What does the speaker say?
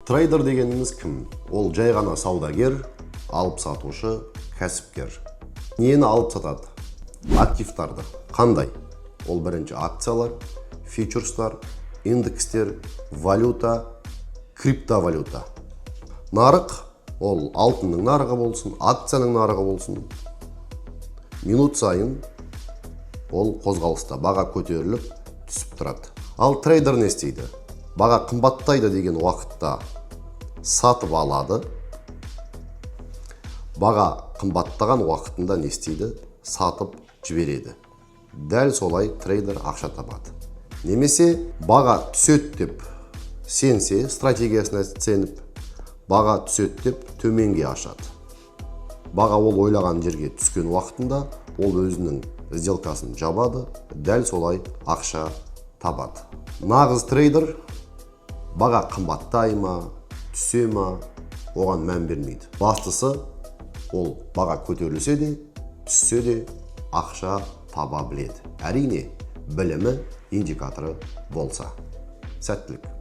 Трейдер дегеніміз кім? Ол жай ғана саудагер, алып сатушы, кәсіпкер. Нені алып сатады? Активтарды. Қандай? Ол бірінші акциялар, фьючерстар, индекстер, валюта, криптовалюта. Нарық, ол алтынның нарығы болсын, акцияның нарығы болсын. Минут сайын ол қозғалыста баға көтеріліп түсіп тұрады. Ал трейдер не істейді? Баға қымбаттайды деген уақытта сатып алады. Баға қымбаттаған уақытында не істейді? Сатып жібереді. Дәл солай трейдер ақша табады. Немесе баға түсет деп сенсе, стратегиясына сеніп, баға түсет деп төменге ашады. Баға ол ойлаған жерге түскен уақытында ол өзінің сделкасын жабады, дәл солай ақша табады. Нағыз трейдер баға қымбаттай ма, түсе ма, оған мән бермейді. Бастысы ол баға көтерілсе де, түссе де ақша таба біледі. Әрине, білімі индикаторы болса. Сәттілік.